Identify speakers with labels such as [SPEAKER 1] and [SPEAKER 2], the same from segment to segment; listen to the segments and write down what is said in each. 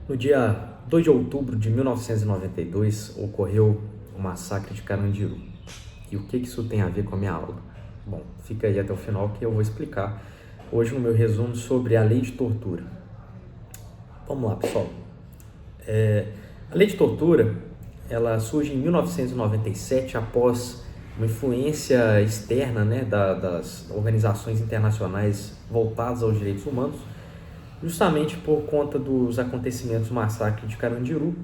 [SPEAKER 1] No dia 2 de outubro de 1992, ocorreu o massacre de Carandiru. E o que isso tem a ver com a minha aula? Bom, fica aí até o final que eu vou explicar hoje no meu resumo sobre a lei de tortura. Vamos lá, pessoal. A lei de tortura, ela surge em 1997 após uma influência externa, né, das organizações internacionais voltadas aos direitos humanos, justamente por conta dos acontecimentos do massacre de Carandiru.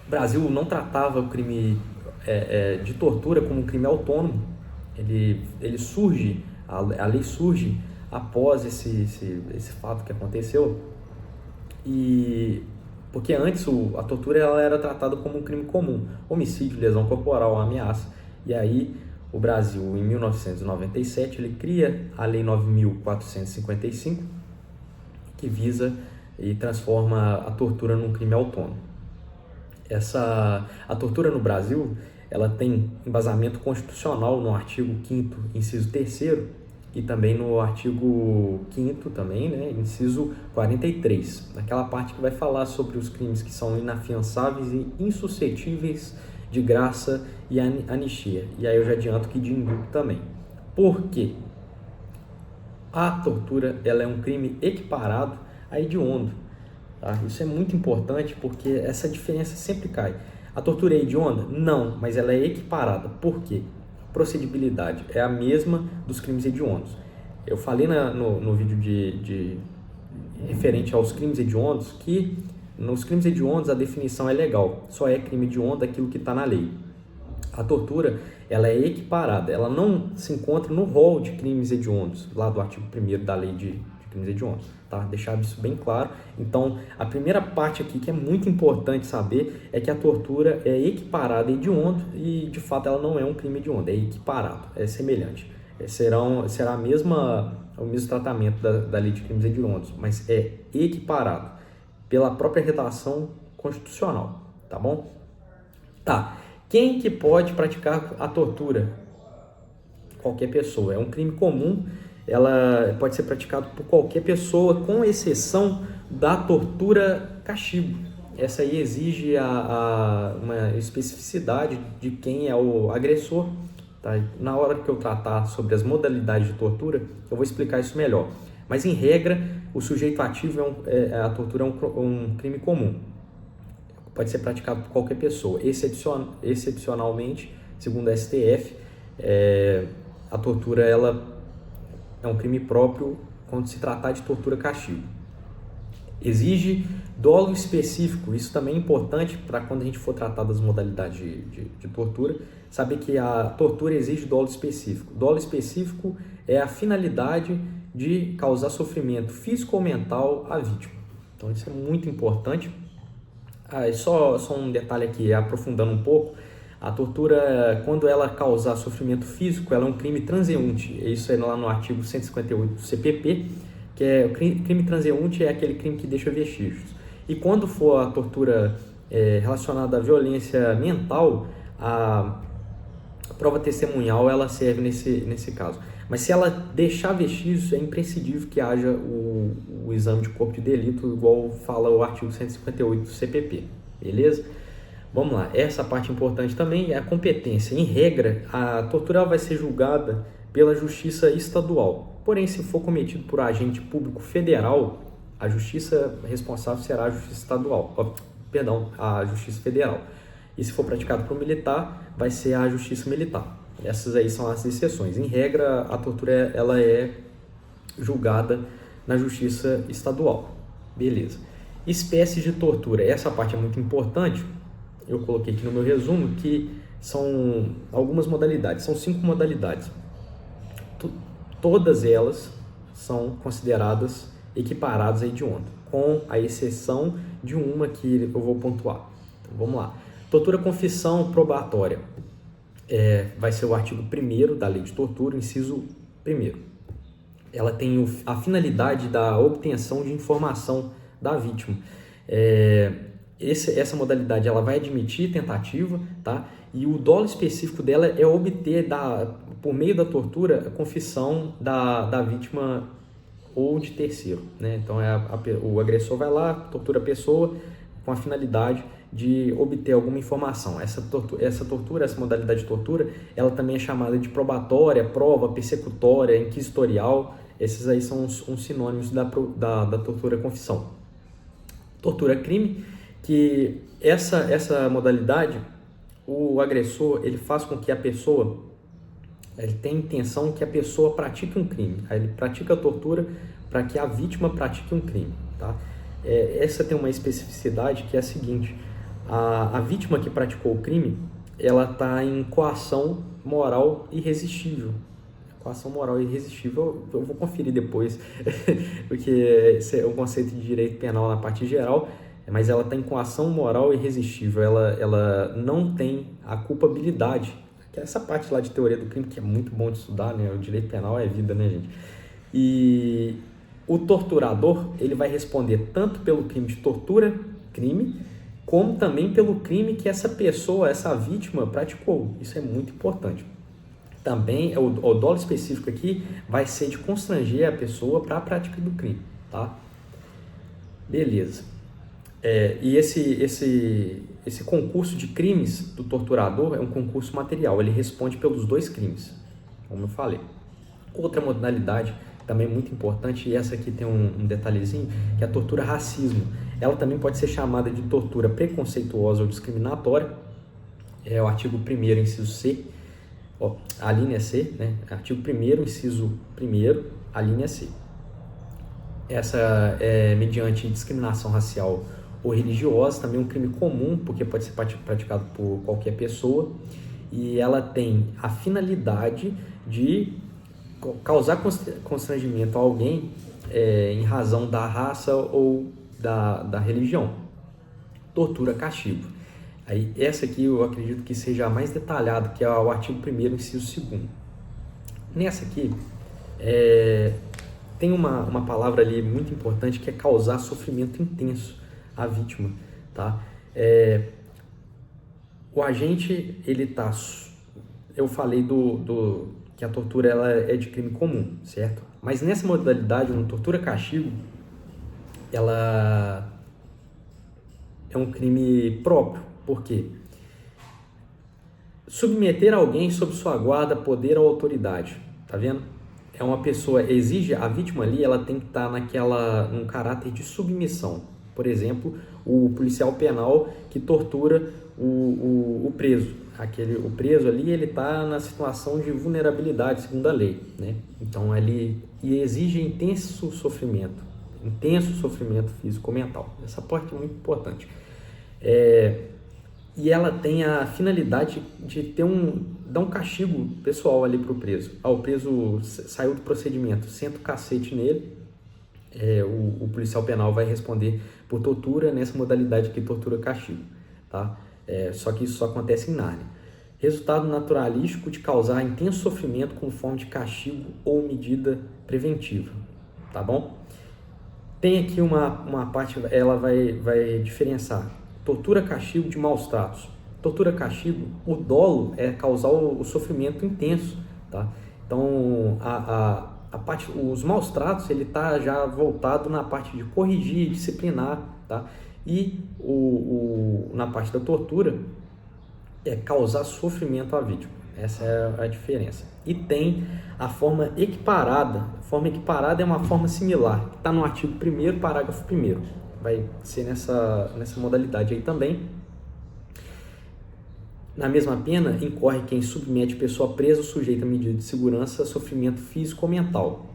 [SPEAKER 1] O Brasil não tratava o crime de tortura como um crime autônomo. Ele surge, a lei surge após esse fato que aconteceu, e porque antes a tortura ela era tratada como um crime comum, homicídio, lesão corporal, ameaça. E aí o Brasil, em 1997, ele cria a Lei 9.455, que visa e transforma a tortura num crime autônomo. A tortura no Brasil, ela tem embasamento constitucional no artigo 5º, inciso 3º, e também no artigo 5º também, né, inciso 43, naquela parte que vai falar sobre os crimes que são inafiançáveis e insuscetíveis de graça e anistia. E aí eu já adianto que de indulto também. Por quê? A tortura ela é um crime equiparado a hediondo. Tá? Isso é muito importante porque essa diferença sempre cai. A tortura é hedionda? Não, mas ela é equiparada. Por quê? A procedibilidade é a mesma dos crimes hediondos. Eu falei no vídeo referente aos crimes hediondos que nos crimes hediondos a definição é legal. Só é crime hediondo aquilo que está na lei. A tortura ela é equiparada, ela não se encontra no rol de crimes hediondos, lá do artigo 1º da lei de crimes hediondos, tá? Deixar isso bem claro. Então, a primeira parte aqui que é muito importante saber é que a tortura é equiparada a hediondo e, de fato, ela não é um crime hediondo, é equiparado, é semelhante. Será o mesmo tratamento da lei de crimes hediondos, mas é equiparado pela própria redação constitucional, tá bom? Tá. Quem que pode praticar a tortura? Qualquer pessoa. É um crime comum, ela pode ser praticada por qualquer pessoa, com exceção da tortura castigo. Essa aí exige uma especificidade de quem é o agressor. Tá? Na hora que eu tratar sobre as modalidades de tortura, eu vou explicar isso melhor. Mas, em regra, o sujeito ativo a tortura é um crime comum. Pode ser praticado por qualquer pessoa. Excepcionalmente, segundo a STF, a tortura ela é um crime próprio quando se tratar de tortura-castigo. Exige dolo específico. Isso também é importante para quando a gente for tratar das modalidades de tortura, saber que a tortura exige dolo específico. Dolo específico é a finalidade de causar sofrimento físico ou mental à vítima. Então, isso é muito importante. Só um detalhe aqui, aprofundando um pouco, a tortura, quando ela causar sofrimento físico, ela é um crime transeunte. Isso é lá no artigo 158 do CPP, que é o crime transeunte é aquele crime que deixa vestígios. E quando for a tortura relacionada à violência mental, a prova testemunhal ela serve nesse caso. Mas se ela deixar vestígios, é imprescindível que haja o exame de corpo de delito, igual fala o artigo 158 do CPP, beleza? Vamos lá, essa parte importante também é a competência. Em regra, a tortura vai ser julgada pela Justiça Estadual. Porém, se for cometido por agente público federal, a Justiça responsável será a Justiça Estadual, a Justiça Federal. E se for praticado por militar, vai ser a Justiça Militar. Essas aí são as exceções. Em regra, a tortura ela é julgada na Justiça Estadual. Beleza. Espécies de tortura. Essa parte é muito importante. Eu coloquei aqui no meu resumo que são algumas modalidades. São 5 modalidades. Todas elas são consideradas equiparadas a hediondo, com a exceção de uma que eu vou pontuar. Então, vamos lá. Tortura confissão probatória. Vai ser o artigo 1º da lei de tortura, inciso 1º. Ela tem a finalidade da obtenção de informação da vítima. Essa modalidade ela vai admitir tentativa, tá? E o dolo específico dela é obter, por meio da tortura, a confissão da vítima, ou de terceiro, né? Então o agressor vai lá, tortura a pessoa com a finalidade de obter alguma informação. Essa modalidade de tortura, ela também é chamada de probatória, prova, persecutória, inquisitorial. Esses aí são uns sinônimos da tortura confissão. Tortura crime, que essa modalidade, o agressor, ele faz com que a pessoa, ele tem a intenção que a pessoa pratique um crime. Aí ele pratica a tortura para que a vítima pratique um crime, tá? Essa tem uma especificidade que é a seguinte: a vítima que praticou o crime, ela está em coação moral irresistível. Coação moral irresistível, eu vou conferir depois, porque esse é o conceito de direito penal na parte geral, mas ela está em coação moral irresistível, ela não tem a culpabilidade, que é essa parte lá de teoria do crime, que é muito bom de estudar, né? O direito penal é vida, né, gente? E o torturador, ele vai responder tanto pelo crime de tortura, crime, como também pelo crime que essa pessoa, essa vítima, praticou. Isso é muito importante. Também, o dolo específico aqui vai ser de constranger a pessoa para a prática do crime, tá? Beleza. E esse concurso de crimes do torturador é um concurso material, ele responde pelos dois crimes, como eu falei. Outra modalidade também muito importante, e essa aqui tem um detalhezinho, que é a tortura racismo. Ela também pode ser chamada de tortura preconceituosa ou discriminatória, é o artigo 1º, inciso C, a linha C, né? Artigo 1º, inciso 1º, a linha C. Essa é mediante discriminação racial ou religiosa, também um crime comum, porque pode ser praticado por qualquer pessoa, e ela tem a finalidade de causar constrangimento a alguém em razão da raça ou da religião. Tortura, castigo. Aí, essa aqui eu acredito que seja a mais detalhada, que é o artigo 1º, inciso 2º. Nessa aqui, tem uma palavra ali muito importante, que é causar sofrimento intenso à vítima, tá? O agente, ele tá... Eu falei que a tortura ela é de crime comum, certo? Mas nessa modalidade, uma tortura-castigo, ela é um crime próprio. Por quê? Submeter alguém sob sua guarda, poder ou autoridade. Tá vendo? É uma pessoa, exige, a vítima ali, ela tem que estar num caráter de submissão. Por exemplo, o policial penal que tortura o preso. O preso ali, ele está na situação de vulnerabilidade, segundo a lei, né? Então, ele exige intenso sofrimento físico ou mental. Essa parte é muito importante. E ela tem a finalidade de dar um castigo pessoal ali para o preso. O preso saiu do procedimento, senta o cacete nele, o policial penal vai responder por tortura nessa modalidade que tortura castigo, tá? Só que isso só acontece em Nárnia. Resultado naturalístico de causar intenso sofrimento com forma de castigo ou medida preventiva, tá bom? Tem aqui uma parte, ela vai diferenciar tortura-castigo de maus tratos. Tortura-castigo, o dolo é causar o sofrimento intenso, tá? Então, os maus tratos, ele está já voltado na parte de corrigir, disciplinar, tá? E na parte da tortura, é causar sofrimento à vítima. Essa é a diferença. E tem a forma equiparada. A forma equiparada é uma forma similar, que está no artigo 1º, parágrafo 1º. Vai ser nessa modalidade aí também. Na mesma pena, incorre quem submete pessoa presa ou sujeita a medida de segurança a sofrimento físico ou mental.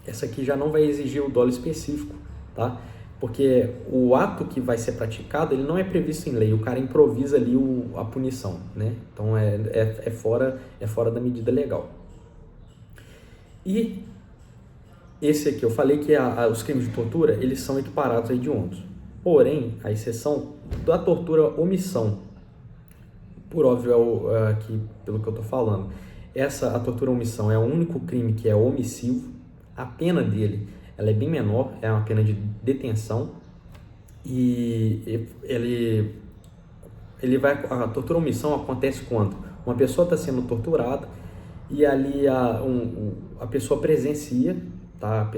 [SPEAKER 1] Essa aqui já não vai exigir o dolo específico, tá? Porque o ato que vai ser praticado, ele não é previsto em lei, o cara improvisa ali a punição, né? Então é fora da medida legal. E esse aqui, eu falei que os crimes de tortura, eles são equiparados a hediondos. Porém, a exceção da tortura omissão, por óbvio, aqui, pelo que eu estou falando, a tortura omissão é o único crime que é omissivo. A pena dele, ela é bem menor, é uma pena de detenção, e a tortura omissão acontece quando uma pessoa está sendo torturada e ali a pessoa presencia tá?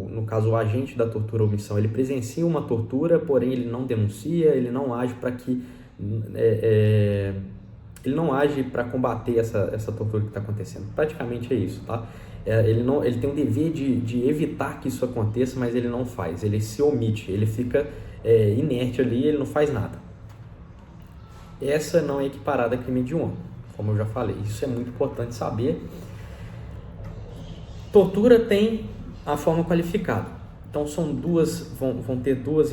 [SPEAKER 1] No caso, o agente da tortura ou omissão, ele presencia uma tortura, porém ele não denuncia, ele não age para que... ele não age para combater essa tortura que está acontecendo. Praticamente é isso, tá? Ele tem o dever de evitar que isso aconteça, mas ele não faz, ele se omite, ele fica inerte ali, ele não faz nada. Essa não é equiparada a crime hediondo, como eu já falei. Isso é muito importante saber. Tortura tem a forma qualificada. Então vão ter duas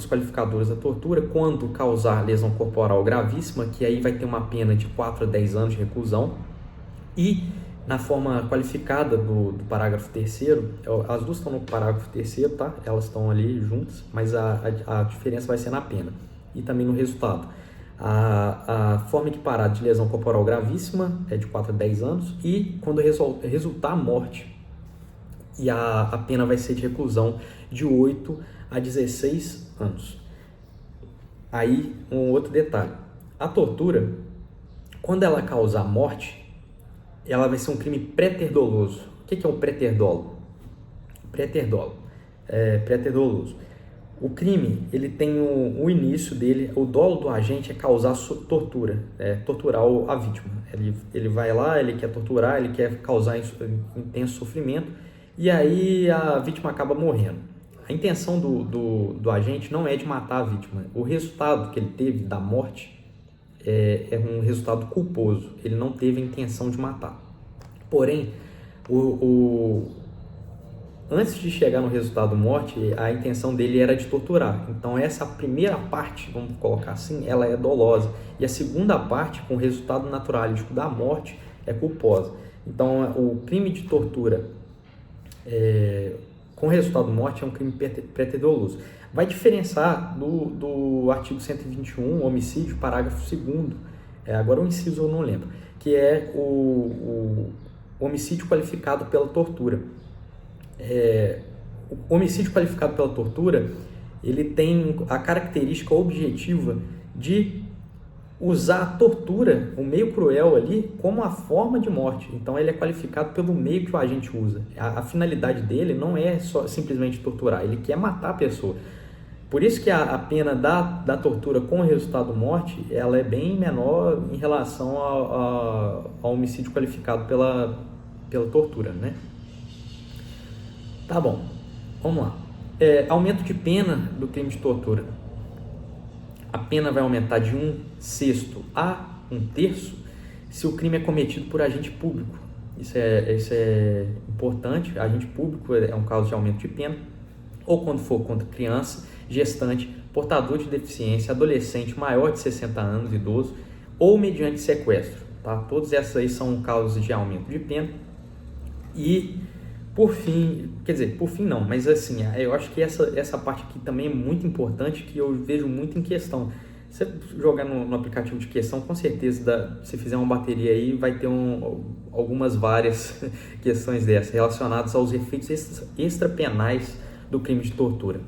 [SPEAKER 1] qualificadoras da tortura. Quando causar lesão corporal gravíssima, que aí vai ter uma pena de 4 a 10 anos de reclusão. E na forma qualificada do parágrafo 3º, as duas estão no parágrafo 3º, tá? Elas estão ali juntas, mas a diferença vai ser na pena e também no resultado. A forma equiparada de lesão corporal gravíssima é de 4 a 10 anos e quando resultar a morte, e a pena vai ser de reclusão de 8 a 16 anos. Aí, um outro detalhe. A tortura, quando ela causar morte, ela vai ser um crime pré-ter-doloso. O que é um pré-ter-dolo? Pré-ter-doloso. O crime, ele tem o início dele, o dolo do agente é causar tortura, torturar a vítima. Ele vai lá, ele quer torturar, ele quer causar intenso sofrimento, e aí a vítima acaba morrendo. A intenção do agente não é de matar a vítima. O resultado que ele teve da morte é um resultado culposo. Ele não teve a intenção de matar. Porém, antes de chegar no resultado morte, a intenção dele era de torturar. Então essa primeira parte, vamos colocar assim, ela é dolosa. E a segunda parte, com o resultado naturalístico da morte, é culposa. Então o crime de tortura com resultado morte é um crime pré-ter-doloso. Vai diferenciar do artigo 121, homicídio, parágrafo 2º, agora o inciso eu não lembro, que é o homicídio qualificado pela tortura. O homicídio qualificado pela tortura, ele tem a característica objetiva de usar a tortura, o meio cruel ali, como a forma de morte. Então ele é qualificado pelo meio que o agente usa. A finalidade dele não é só simplesmente torturar, ele quer matar a pessoa. Por isso que a pena da tortura com o resultado morte, ela é bem menor em relação ao homicídio qualificado pela tortura, né? Tá bom, vamos lá. Aumento de pena do crime de tortura. A pena vai aumentar de 1/6 a 1/3 se o crime é cometido por agente público. Isso é importante. Agente público é um caso de aumento de pena. Ou quando for contra criança, gestante, portador de deficiência, adolescente maior de 60 anos, idoso, ou mediante sequestro. Tá? Todos esses aí são casos de aumento de pena. E por fim não, mas assim, eu acho que essa parte aqui também é muito importante, que eu vejo muito em questão. Você jogar no aplicativo de questão, com certeza, se fizer uma bateria aí, vai ter algumas várias questões dessas, relacionadas aos efeitos extrapenais do crime de tortura.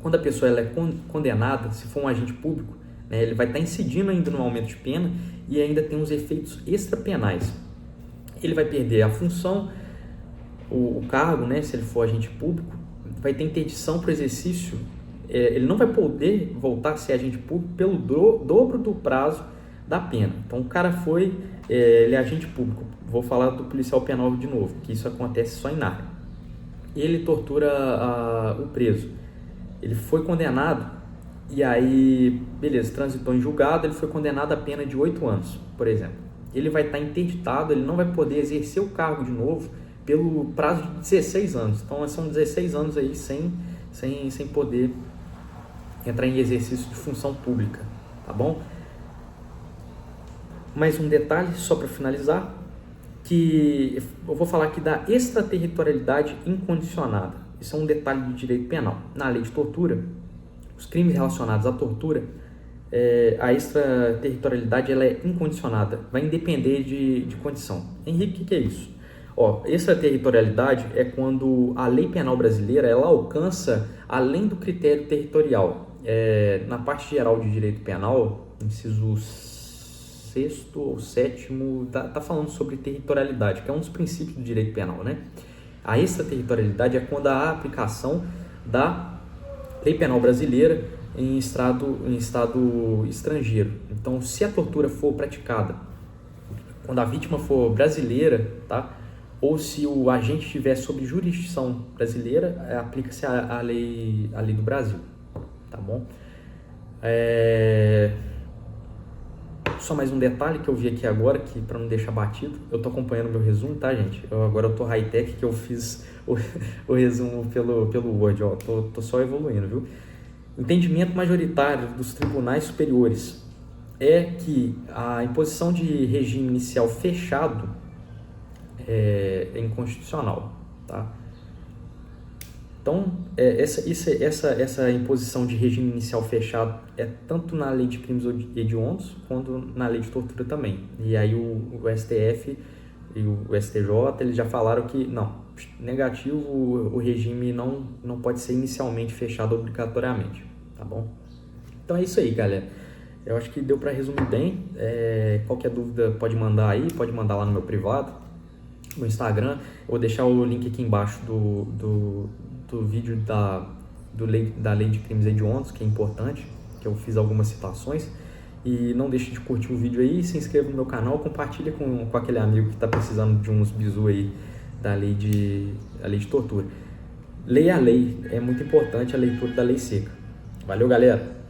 [SPEAKER 1] Quando a pessoa ela é condenada, se for um agente público, né, ele vai estar incidindo ainda no aumento de pena e ainda tem os efeitos extrapenais. Ele vai perder a função, o cargo, né, se ele for agente público, vai ter interdição para o exercício, ele não vai poder voltar a ser agente público pelo dobro do prazo da pena. Então o cara ele é agente público, vou falar do policial penal de novo, que isso acontece só em área. Ele tortura o preso, ele foi condenado, e aí, beleza, transitou em julgado, ele foi condenado a pena de 8 anos, por exemplo. Ele vai estar interditado, ele não vai poder exercer o cargo de novo pelo prazo de 16 anos. Então, são 16 anos aí sem poder entrar em exercício de função pública, tá bom? Mais um detalhe, só para finalizar, que eu vou falar aqui da extraterritorialidade incondicionada. Isso é um detalhe do direito penal. Na lei de tortura, os crimes relacionados à tortura, a extraterritorialidade ela é incondicionada, vai independer de condição. Henrique, o que é isso? Extraterritorialidade é quando a lei penal brasileira ela alcança além do critério territorial. Na parte geral de direito penal, inciso 6º ou 7º, tá falando sobre territorialidade, que é um dos princípios do direito penal, né? A extraterritorialidade é quando há aplicação da lei penal brasileira em estado estrangeiro. Então, se a tortura for praticada quando a vítima for brasileira, tá? Ou se o agente estiver sob jurisdição brasileira, aplica-se a lei do Brasil, tá bom? Só mais um detalhe que eu vi aqui agora, que para não deixar batido, eu tô acompanhando meu resumo, tá, gente? Agora eu tô high-tech, que eu fiz o resumo pelo Word, ó, tô só evoluindo, viu? Entendimento majoritário dos tribunais superiores é que a imposição de regime inicial fechado é inconstitucional, tá? Então, essa imposição de regime inicial fechado é tanto na lei de crimes hediondos quanto na lei de tortura também. E aí o STF e o STJ eles já falaram que não, negativo, o regime não pode ser inicialmente fechado obrigatoriamente, tá bom? Então é isso aí, galera. Eu acho que deu para resumir bem. Qualquer dúvida pode mandar aí, pode mandar lá no meu privado, no Instagram. Eu vou deixar o link aqui embaixo do vídeo da lei de crimes hediondos, que é importante, que eu fiz algumas citações. E não deixe de curtir o vídeo aí, se inscreva no meu canal, compartilha com aquele amigo que está precisando de uns bizu aí da lei de tortura. Leia a lei, é muito importante a leitura da lei seca. Valeu, galera!